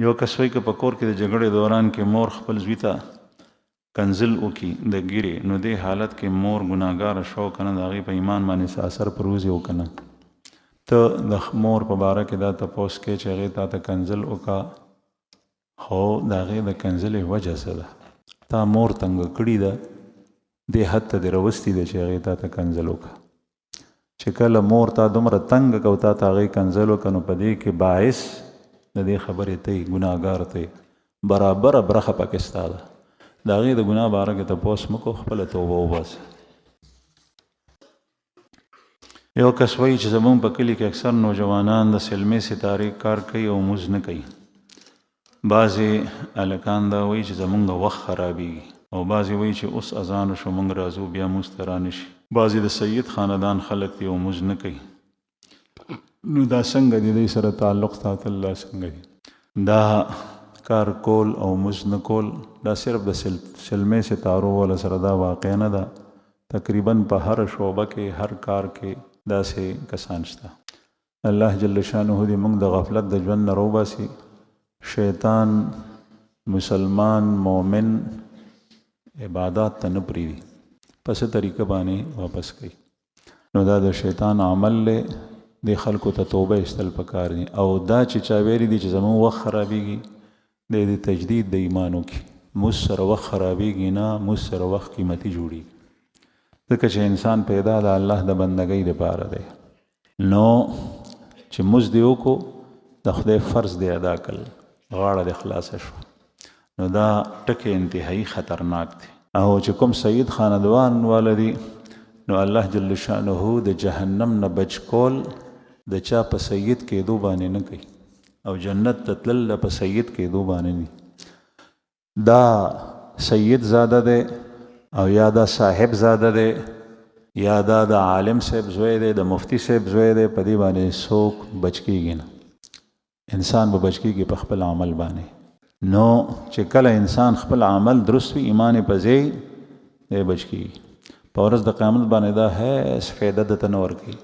یو کس وایي که په کور کې د جګړې دوران کې مور خپل زوی ته کنزل وکړي د ګیرې، نو دې حالت کې مور ګناهګاره شو که نه، د هغې په ایمان باندې څه اثر پروزي و که نه. ته د مور په باره کې دا تپوس کوې چې هغې تا ته کنزل وکړه، خو د هغې د کنزلې وجه څه ده؟ تا مور تنګه کړې ده، دې حد ته دې راوستې ده چې هغې تا ته کنزل وکړه. چې کله مور تا دومره تنګه که او تا ته هغې کنزل وکړه، نو په دې کې باعث د دې خبرې ته یې ګناهګار ته یې برابره برخه پکې ستا ده. د هغې د ګناه باره کې تپوس مه کوه، خپله توبه وباسه. یو کس وایي چې زمونږ په کلي کې اکثر نوجوانان د سلمې ستارې کار کوي او مونځ نه کوي. بعضې هلکان دا وایي چې زمونږ وخت خرابېږي، او بعضې وایي چې اوس اذان وشو مونږ راځو بیا مونځ ته رانشي. بعضې د سید خاندان خلک دي او مونځ نه کوي. نو دا څنګه دی؟ دوی سره تعلق ساتل دا څنګه دی؟ دا کار کول او مونځ نه کول دا صرف د سلمې ستارو والا سره دا واقع نه ده. تقریبا په هر شعبه کې هر کار کې داسې کسان شته. الله جل شانه دې موږ د غفلت د ژوند نه روباسي. شیطان مسلمان مومن عبادات ته نه پرېږدي، په څه طریقه باندې واپس کوي. نو دا د شیطان عمل دی. دې خلکو ته توبه ایستل پکار دي. او دا چې چا ویلي دي چې زموږ وخت خرابېږي، د تجدید د ایمان وکړي. موږ سره وخت خرابېږي نه، موږ سره وخت قیمتي جوړېږي. ځکه چې انسان پیدا د الله د بندګۍ دپاره دی. نو چې موږ دې وکړو، د خدای فرض دی ادا کړل، غاړه دې خلاصه شوه. نو دا ټکي انتهایی خطرناک دی. او چې کوم سید خاندوان والا دي، نو الله جل شانه د جهنم نه بچ کول د چا په سید کېدو باندې نه کوي، او جنت ته تلل په سید کېدو باندې نه. دا سید زاده دی، او یا دا صاحب زاده دی، یا دا د عالم صاحب زوی دی، د مفتی صاحب زوی دی. په دې باندې څوک بچ کېږي نه. انسان به بچ کېږي په خپل عمل باندې. نو چې کله انسان خپل عمل درست وي، ایمان یې په ځای دی، بچ کېږي. په ورځ د قیامت باندې دا هیڅ فایده درته نه ورکوي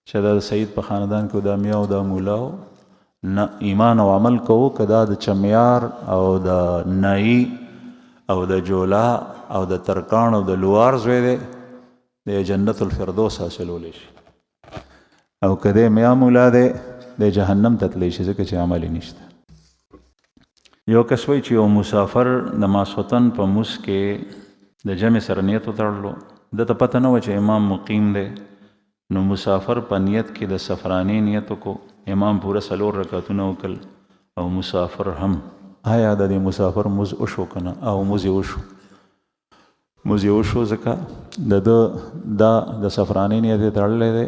چې دا د سید په خاندان کې دا میا او دا مولا و. نه، ایمان او عمل کوو که دا د چمیار او د نایي او د جولا او د ترکان او د لوار زوی دی، د جنت الفردوس حاصلولی شي. او که دی میا مولا دی، د جهنم ته تلی شي، ځکه چې عمل یې نشته. یو کس وایي چې یو مسافر د ماسخوتن په مونځ کې د جمع سره نیت وتړلو. ده ته پته نه وه چې امام مقیم دی. نو مسافر په نیت کې د سفرانې نیت وکړو. امام پوره 4 رکعتونه وکړل او مسافر هم. آیا د دې مسافر مونځ وشو که نه؟ او مونځ یې وشو. مونځ یې وشو ځکه د سفرانې نیت یې تړلی دی.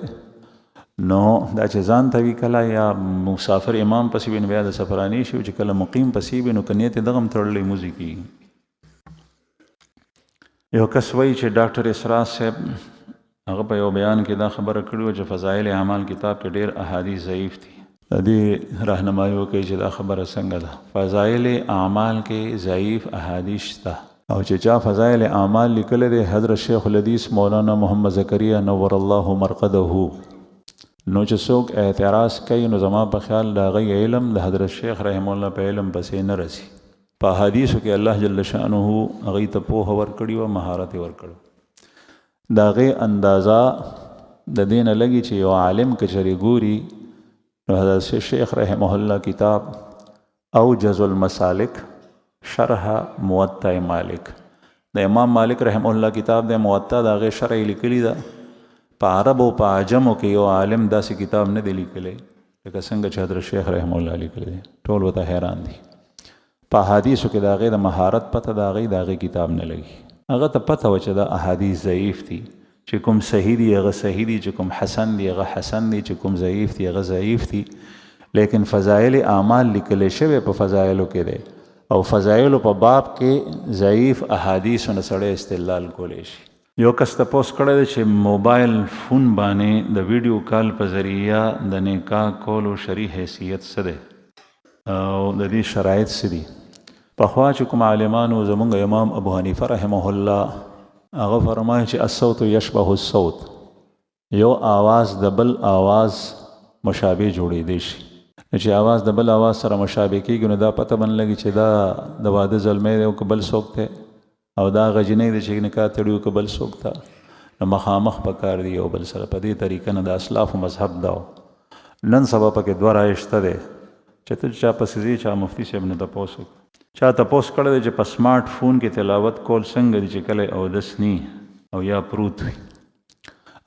نو دا چې ځان ته وي کله، یا مسافر امام پسې وي، نو بیا د سفرانې شي. چې کله مقیم پسې وي، نو که نیت یې دغه هم تړلی، مونځ یې کېږي. یو کس وایي چې ډاکټر اسرار صاحب هغه په یو بیان کې دا خبره کړې وه چې فضایل اعمال کتاب کې ډېر احادیث ضعیف دي. د دې راهنمایي وکړئ چې دا خبره څنګه ده. فضایل اعمال کې ضعیف احادیث شته، او چې چا فضایل اعمال لیکلی دی، حضرت شیخ الحدیث مولانا محمد زکریا نور الله مرقده. نو چې څوک اعتراض کوي، نو زما په خیال د هغې علم د حضرت شیخ رحم الله په علم پسې نه رسي. په حدیثو کې الله جل شانه هغې ته پوهه ورکړې وه، مهارت یې ورکړی. د هغې اندازه د دې نه لګي چې یو عالم که چېرې ګوري، نو حضرت شیخ رحمه الله کتاب اوجز المسالک شرح موطأ مالک، د امام مالک رحمه الله کتاب د موطأ د هغې شرح یې لیکلي ده. په عرب او په عجمو کې یو عالم داسې کتاب نه دی لیکلی لکه څنګه چې حضرت شیخ رحمه الله لیکلی دی. ټول ورته حیران دي. په احادیثو کې د هغې د مهارت پته د هغې کتاب نه لګي. هغه ته پته وه چې دا احادیث ضعیف دي، چې کوم صحیح دي هغه صحیح دي، چې کوم حسن دي هغه حسن دي، چې کوم ضعیف دي هغه ضعیف دي. لیکن فضایل اعمال لیکلی شوی په فضایلو کې دی، او فضایلو په باب کې ضعیف احادیثو نه سړی استدلال کولی شي. یو کس تپوس کړی دی چې موبایل فون باندې د ویډیو کال په ذریعه د نکاح کولو شرعي حیثیت څه دی او د دې شرایط څه دي؟ پخوا چې کوم عالمانو، زمونږ امام ابو حنیفه رحمه الله هغه فرمایي چې الصوت یشبه الصوت، یو آواز د بل آواز مشابه جوړېدی شي. چې आवाज د بل आवाज سره مشابه کېږي نو دا پته بن لګي چې دا د واده زلمی دی او که بل څوک دی او دا غجنۍ دی چې نکاح تړي او که بل څوک ته نو مخامخ پکار دی او بل سره په دې طریقه نه د اسلافو مذهب دا نن سبا پکې دوه رایې شته دی چې ته چا پسې ځې چا مفتي صاحب نه تپوس چا تپوس کړی دی چې په سمارټ فون کې تلاوت کول څنګه دي چې کله اودس نی او یا پروت وي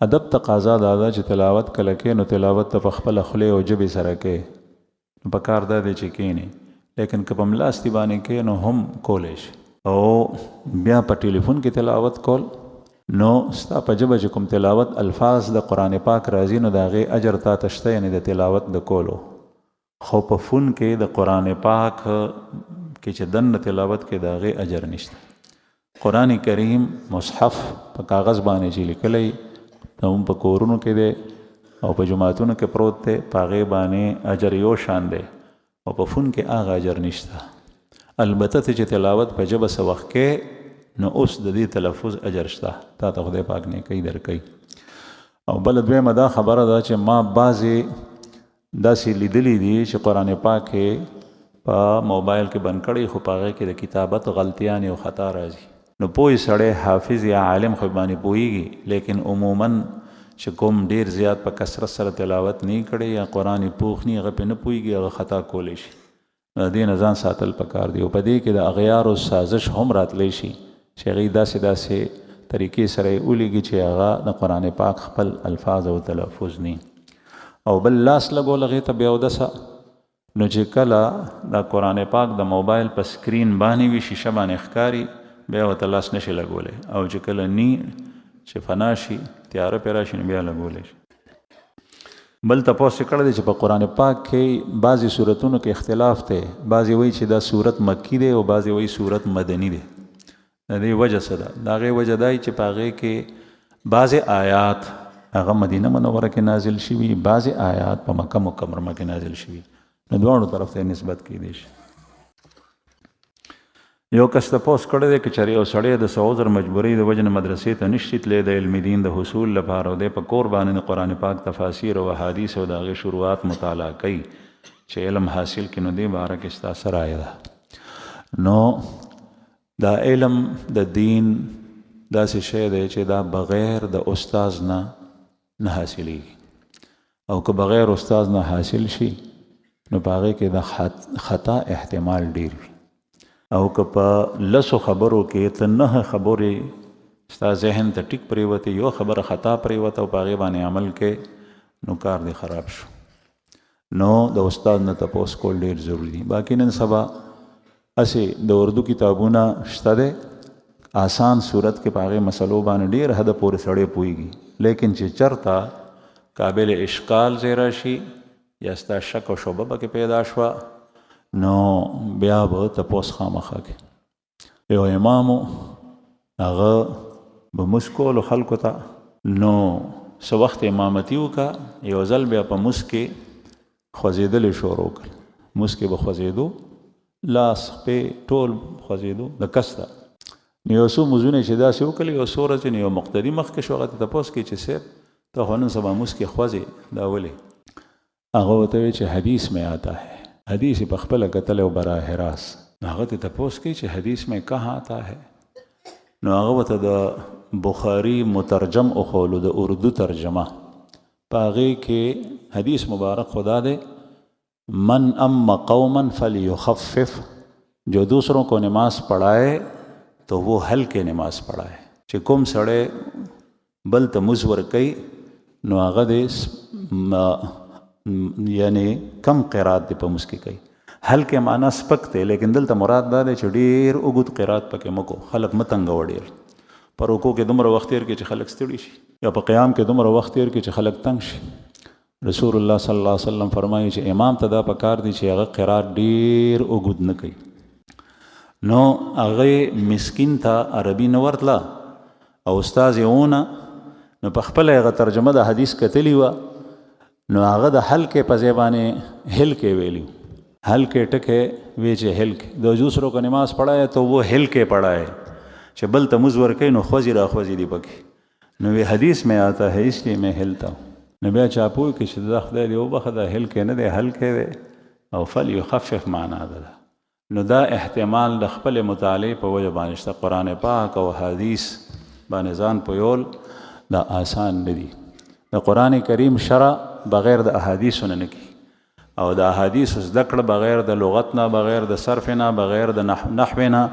ادب تقاضا دا ده چې تلاوت کله کې نو تلاوت ته په خپله خولې او ژبې سره کې نو پکار دا دی چې کښېنې لیکن که په ملاستي باندې کې نو هم کولی شي او بیا په ټلیفون کې تلاوت کول نو ستا په ژبه چې کوم تلاوت الفاظ د قرآن پاک راځي نو د هغې اجر تا ته شته یعنې د تلاوت د کولو خو په فون کې د قرآن پاک کې چې دننه تلاوت کې د هغې اجر نشته قرآن کریم مصحف په کاغذ باندې چې لیکلی هم په کورونو کې دی او په جماعتونو کې پروت دی په هغې باندې اجر یو شان دی او په فون کې هغه اجر نشته البته چې تلاوت په ژبه څه وخت کې نو اوس د دې تلفظ اجر شته تا ته خدای پاک نیکۍ درکوي او بله دویمه دا خبره ده چې ما بعضې داسې لیدلی دي چې قرآن پاک په موبایل کې بند کړی خو په هغې کې د کتابت غلطیانې او خطا راځي نو پوه سړی حافظ یا عالم خو باندې پوهېږي لیکن عموما چې کوم ډیر زیات په کثرت سره تلاوت نه کړي یا قرآن پوخ نه هغه پې نه پوهېږي هغه خطا کولی شي د دې نه ځان ساتل پکار دی او په دې کې د اغیارو سازش هم راتلی شي چې هغوی داسې طریقې سره یې ولیږي چې هغه د قرآن پاک خپل الفاظ او تلفظ نه او بل لاس لګول هغې ته بې اودسه نو چې کله د قرآن پاک د موبایل په سکرین باندې وي شیشه باندې ښکاري بیا ورته لاس نشي لګولی او چې کله نی چې فنا شي تیاره پې راشي نو بیا لګولی شي بل تپوس یې کړی دی چې په قرآن پاک کې بعضې صورتونو کې اختلاف دی بعضې وایي چې دا صورت مکی دی او بعضې وایي صورت مدني دی د دې وجه څه ده د هغې وجه دا چې په هغې کې بعضې آیات هغه مدینه منوره کې نازل شوي بعضې آیات په مکه مکرمه کې نازل شوي نو دواړو طرف ته نسبت کیدی شي یو کس تپوس کړی دی که چېرې یو سړی د څه عذر مجبورۍ د وجې نه مدرسې ته نشي تللی د علم دین د حصول لپاره او دی په کور باندې د قرآن پاک تفاسیر او احادیث او د هغې شروعات مطالعه کوي چې علم حاصل کړي نو دې باره کې ستا څه رایه ده نو دا علم د دین داسې شی دی چې دا بغیر د استاز نه حاصلېږي او که بغیر استاز نه حاصل شي نو په هغې کې د خطا احتمال ډیر وي او که په لسو خبرو کې ته 9 خبرې ستا ذهن ته ټیک پرېوتې یو خبره خطا پرېوته او په هغې باندې عمل کې نو کار دې خراب شو نو د استاد نه تپوس کول ډېر ضروري دي باقي نن سبا هسې د اردو کتابونه شته دی آسان صورت کې په هغې مسلو باندې ډېر حده پورې سړی پوهېږي لیکن چې چرته قابل اشکال ځای راشي یا ستا شک او شبه پکې پیدا شوه نو بیا به تپوس خامخا کې یو امامو هغه به مونځ کولو خلکو ته نو څه وخت امامتي وکړه یو ځل بیا په مونځ کې خوځېدلې شروع کړل مونځ کې به خوځېدو لاس خپې ټول خوځېدو د کس ته نو یو څو مونځونه چې داسې وکړل یو څو ورځې نو یو مقتدي مخکې شو هغه ته تپوس کوي چې صاحب ته خو نن سبا مونځ کې خوځې دا ولې هغه ورته وایي چې حدیث میں آتا ہے حدیث په خپله کتلی او براہ راست هغه ته تپوس کوي چې حدیث میں کہاں آتا ہے نو هغه ورته د بخاري مترجم اخولو د اردو ترجمه په هغې کې حدیث مبارک خدا دے من ام قوما فلیخفف جو دوسروں کو نماز پڑھائے تو وہ ہلکے نماز پڑھائے چې کوم سړی بل ته مونځ ورکوي نو هغه دې یعنی کم قرات دی په مونځ کې کوي هلکې معنا سپک دی لیکن دلته مراد دا دی چې ډېر اوږد قرات پکې مکو خلک مه تنګوه ډېر په رکوع کې دومره وخت تېر کړي چې خلک ستړي شي یا په قیام کې دومره وخت تېر کړي چې خلک تنګ شي رسول الله صلی الله علیه وسلم فرمایي چې امام ته دا پکار دی چې هغه قرات ډېر اوږد نه کوي نو هغه مسکین ته عربي نه ورتله او استاذ یې ونه نو په خپله هغه ترجمه د حدیث کتلي وه نو هغه د حلقې په ځای باندې حلقې ویلي حلقې ټکې وی چې حلقې د دوسروں کو نماز پڑھائے تو وہ حلقې پڑھائے چې بل ته مونځ ورکوي نو خوځي را خوځي دي پکې نو وی حدیث میں آتا ہے اس لیے میں ہلتا ہوں نو بیا چا پوه کړي چې دا خدای دې وبخه دا حلقې نه دی حلقې دی او فلیخفف معنا ده. نو دا احتمال د خپل مطالعه په وجه باندې شته. قرآن پاک او حدیث باندې ځان پویول دا آسان نه دي. د قرآن کریم شرع بغیر د احادیثو نه کی، او د احادیثو زده کړه بغیر د لغت نه، بغیر د صرف نه، بغیر د نحو نه،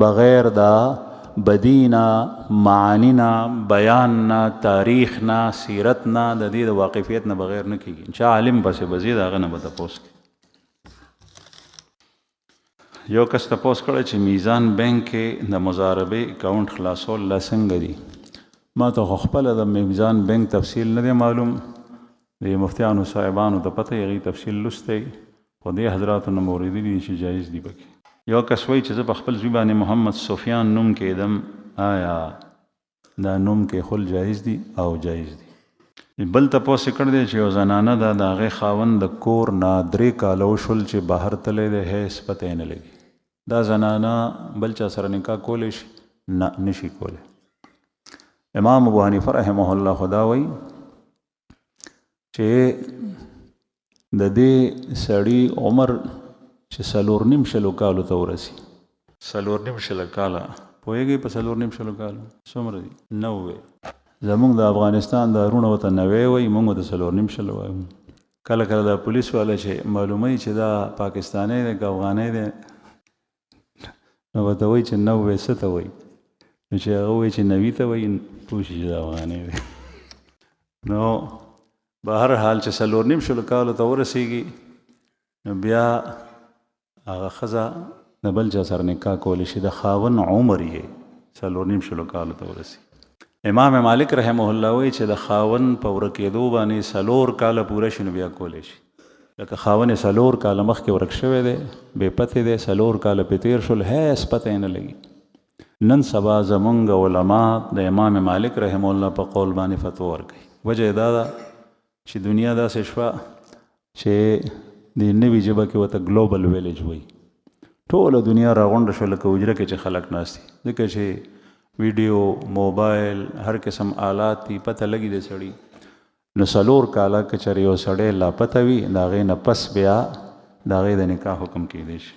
بغیر د بدی نه، معانی نه، بیان نه، تاریخ نه، سیرت نه، د دې د واقفیت نه بغیر نه کیږي. چې عالم پسې بزید هغه نه به تپوس کوي. یو کس تپوس کړی چې میزان بینک کې د مضاربې اکاونټ خلاصول لا څنګه دي. ما ته خو خپله د میزان بینک تفصیل نه دی معلوم، د مفتیانو صاحبانو ته پته یې هغوی تفصیل لوستی، خو دې حضراتو نه مې اورېدلي چې جایز دي پکې. یو کس وایي چې زه په خپل زوی باندې محمد سفیان نوم کېدم، آیا دا نوم کېښول جایز دي؟ او جایز دي. بل تپوس یې کړی دی چې یو زنانه ده، د هغې خاوند د کور نه 3 کاله وشول چې بهر تللی دی، هیڅ پته یې نه لګي. دا زنانه بل چا سره نکاح کولی شي؟ نه، نشي کولی. امام ابو حنیفه رحمه الله خدا وایي چې د دې سړي عمر چې 4.5 کالو ته ورسي. 4.5 کاله پوهېږئ په 4.5 کالو څومره دي؟ 90. زمونږ د افغانستان د هرونه ورته 90 وایي، مونږ د 4.5 وایو. کله کله د پولیس والا چې معلوموي چې دا پاکستانی دی که افغانی دی، نو ورته وایي چې 90 څه ته وایي، نو چې هغه وایي چې 90 ته وایي، پوه شي چې دا افغانی دی. نو به هر حال چې 4.5 کالو ته ورسېږي، نو بیا هغه ښځه د بل چا سره نکاح کولی شي. د خاوند عمر یې 4.5 کالو ته ورسي. امام مالک رحمه الله وایي چې د خاوند په ورکېدو باندې 4 کاله پوره شي نو بیا کولی شي. لکه خاوند یې 4 کاله مخکې ورک شوی دی، بې پتې دی، 4 کاله پې تېر شول، هیڅ پته یې نه لګي. نن سبا زمونږ علما د امام مالک رحمه الله په قول باندې فتوا ورکوي. وجه یې دا ده چې دنیا داسې شوه چې د نوي ژبه کې ورته ګلوبل ویلیج وایي. ټوله دنیا راغونډه شوه لکه حجره کې چې خلک ناست دي، ځکه چې ویډیو، موبایل، هر قسم آلات دي، پته لګي د سړي. نو 4 کاله که چېرې یو سړی لا پته وي، د هغې نه پس بیا د هغې د نکاح حکم کېدی شي.